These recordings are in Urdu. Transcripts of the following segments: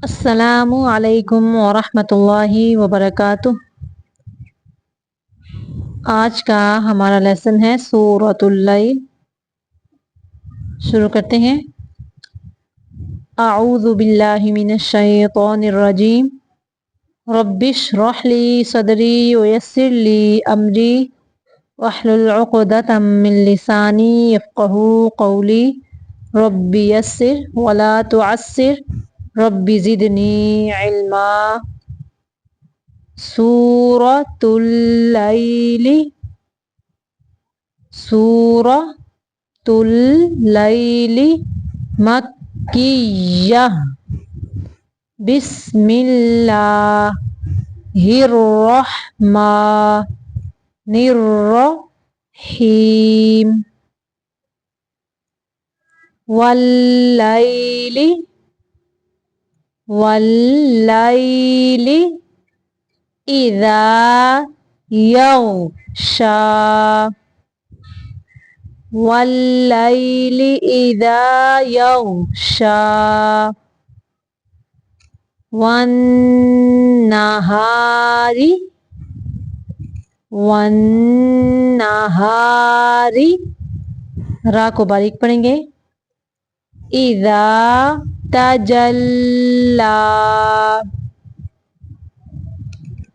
السلام علیکم ورحمۃ اللہ وبرکاتہ۔ آج کا ہمارا لیسن ہے سورۃ اللیل۔ شروع کرتے ہیں۔ اعوذ باللہ من الشیطان الرجیم۔ رب اشرح لی صدری ویسر لی امری واحلل عقدۃ من لسانی یفقہوا قولی۔ رب یسر ولا تعسر رب زدنی علما۔ سورۃ اللیل، سورۃ اللیل مکیہ۔ بسم اللہ الرحمن الرحیم۔ واللیل، واللیل اذا یغشی، واللیل اذا یغشی۔ والنہار، والنہار را کو باریک پڑھیں گے۔ اذا تجلی،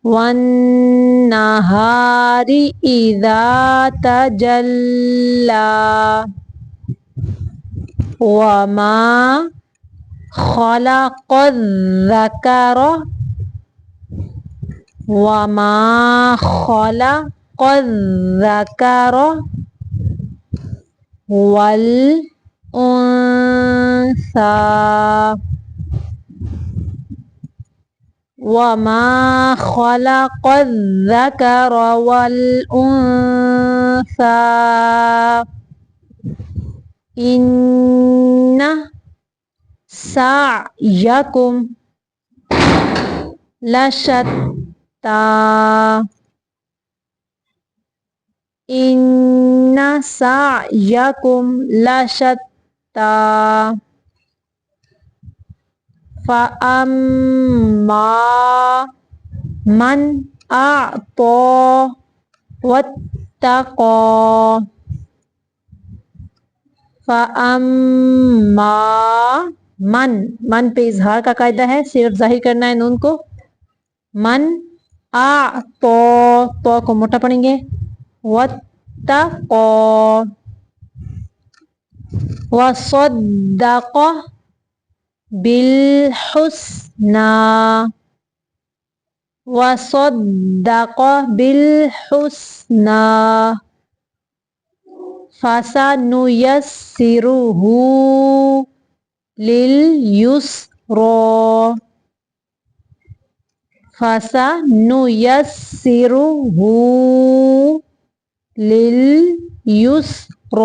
والنہار اذا تجلی۔ وما خلق الذکر، وما خلق الذکر والانثى، وما خلق الذکر والانثى ان سعیکم لشتی، ان سعیکم لشتی۔ فاما من اعطی واتقی، فاما من پہ اظہار کا قاعدہ ہے، صرف ظاہر کرنا ہے نون کو۔ من اعطی، تو کو موٹا پڑھیں گے۔ واتقی، وصدق بالحسنی، وصدق بالحسنی۔ فسنیسرہ للیسری، فسنیسرہ للیسری۔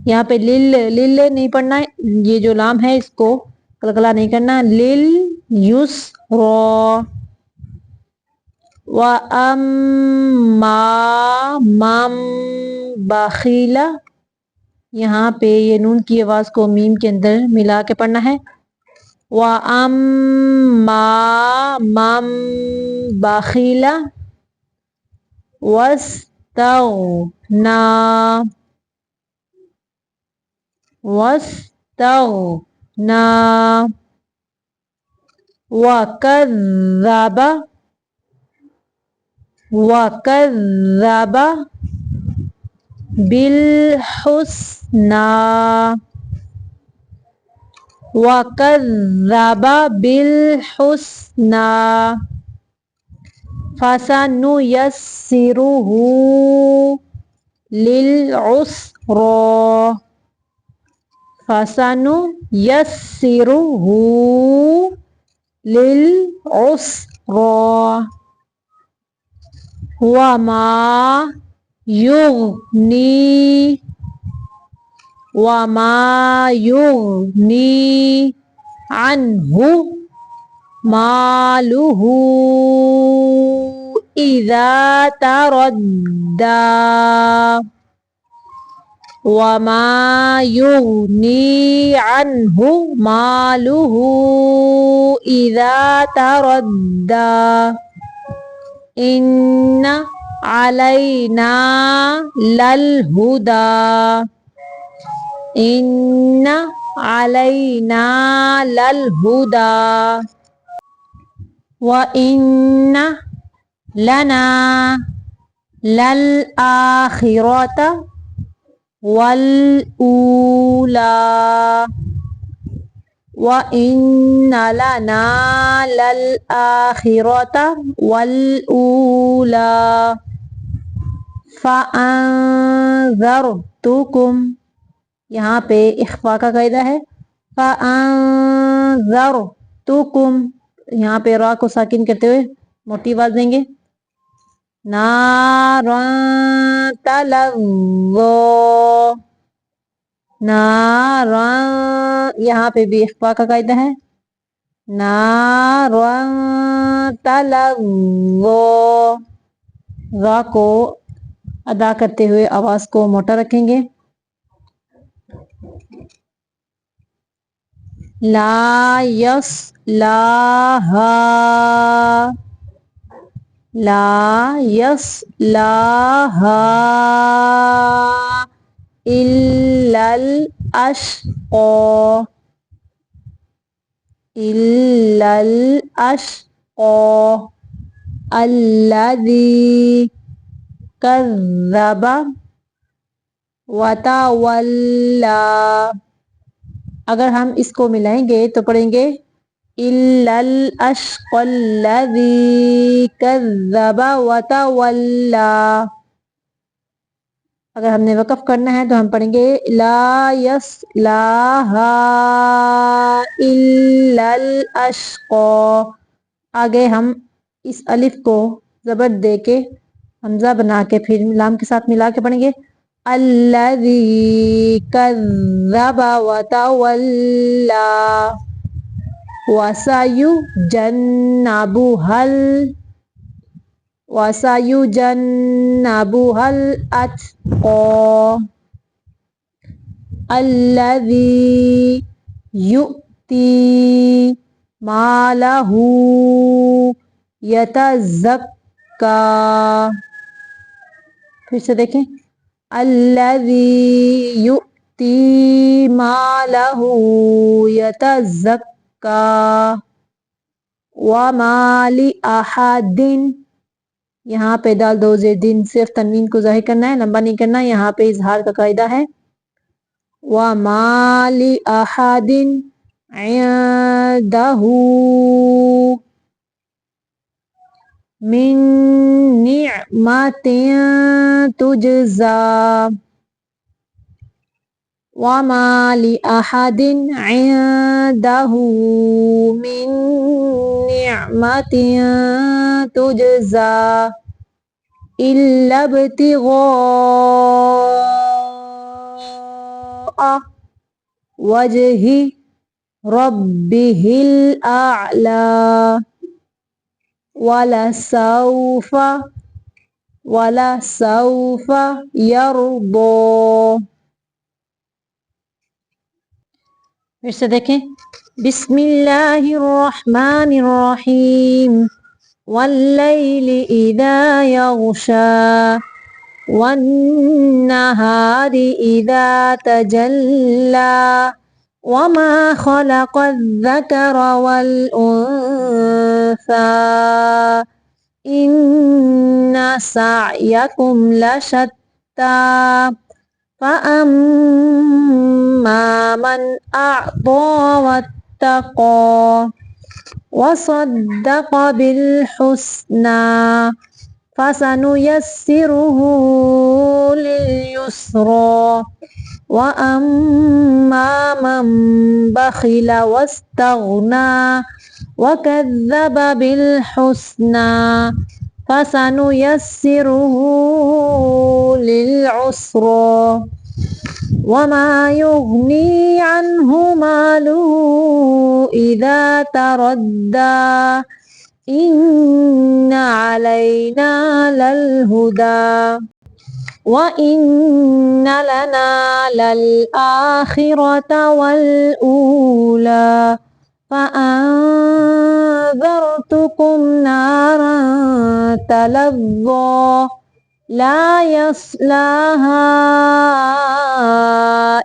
یہاں پہ لل نہیں پڑھنا ہے، یہ جو لام ہے اس کو قلقلہ نہیں کرنا۔ للیسری۔ وَأَمَّا مَن بَخِلَ، یہاں پہ یہ نون کی آواز کو میم کے اندر ملا کے پڑھنا ہے۔ وَأَمَّا مَن بَخِلَ وَاسْتَغْنَى، وَاسْتَغْنَى وَكَذَّبَ، وَكَذَّبَ بِالْحُسْنَى، وَكَذَّبَ بِالْحُسْنَى۔ فَسَنُيَسِّرُهُ لِلْعُسْرَى، فَسَنُيَسِّرُهُ لِلْعُسْرَى۔ وَمَا يُغْنِي، وَمَا يُغْنِي عَنْهُ مَالُهُ إِذَا تَرَدَّى، وما يغني عنه ماله إذا تردى إن علينا للهدى إن علينا للهدى وإن لنا للآخرة والأولى وإن لنا للآخرة والأولى فأنذرتكم یہاں پہ اخفا کا قاعدہ ہے فأنذرتكم یہاں پہ را کو ساکن کرتے ہوئے موٹی آواز دیں گے نارا تلظی نارا یہاں پہ بھی اخفا کا قاعدہ ہے نارا تلظی را کو ادا کرتے ہوئے آواز کو موٹا رکھیں گے لا يصلاها إلا الأشقى الذي كذب وتولى اگر ہم اس کو ملائیں گے تو پڑھیں گے إِلَّا الْأَشْقَى الَّذِي كَذَّبَ وَتَوَلَّى اگر ہم نے وقف کرنا ہے تو ہم پڑھیں گے لا يَصْلَاهَا إِلَّا الْأَشْقَى آگے ہم اس الف کو زبر دے کے حمزہ بنا کے پھر لام کے ساتھ ملا کے پڑھیں گے الذي كذب وتولى وسيجنبها الأتقى الذي يؤتي ماله يتزكى پھر سے دیکھیں الذي يؤتي ماله يتزكى وما لأحد یہاں پہ دال دو زیر دن صرف تنوین کو ظاہر کرنا ہے لمبا نہیں کرنا یہاں پہ اظہار کا قاعدہ ہے وما لأحد عنده من نعمة تجزى وما لأحد عنده من نعمة تجزى إلا ابتغاء وجه ربه الأعلى ولسوف يرضى پھر سے دیکھیں بسم اللہ الرحمن الرحیم واللیل اذا یغشا والنہار اذا تجلی وما خلق الذکر والانثى ان سعیکم لشتی فأما من أعطى واتقى وصدق بالحسنى فسنيسره لليسرى وأما من بخل واستغنى وكذب بالحسنى فسنيسره للعسرى وما يغني عنه ماله إذا تردى إن علينا للهدى وإن لنا للآخرة والأولى فأنذرتكم نارا تلظى لا يصلاها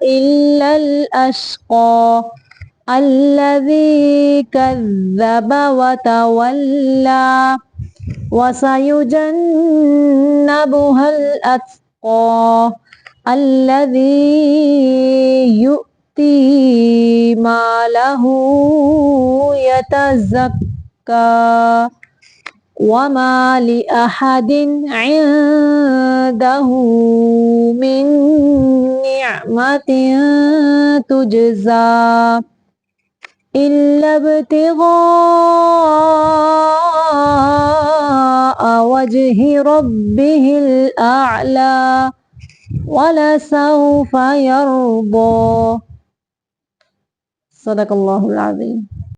إلا الأشقى الذي كذب وتولى وسيجنبها الأتقى الذي يؤتي ماله يتزكى وما لأحد عنده من نعمة تجزى إلا ابتغاء وجه ربه الأعلى ولسوف يرضى. صدق الله العظيم.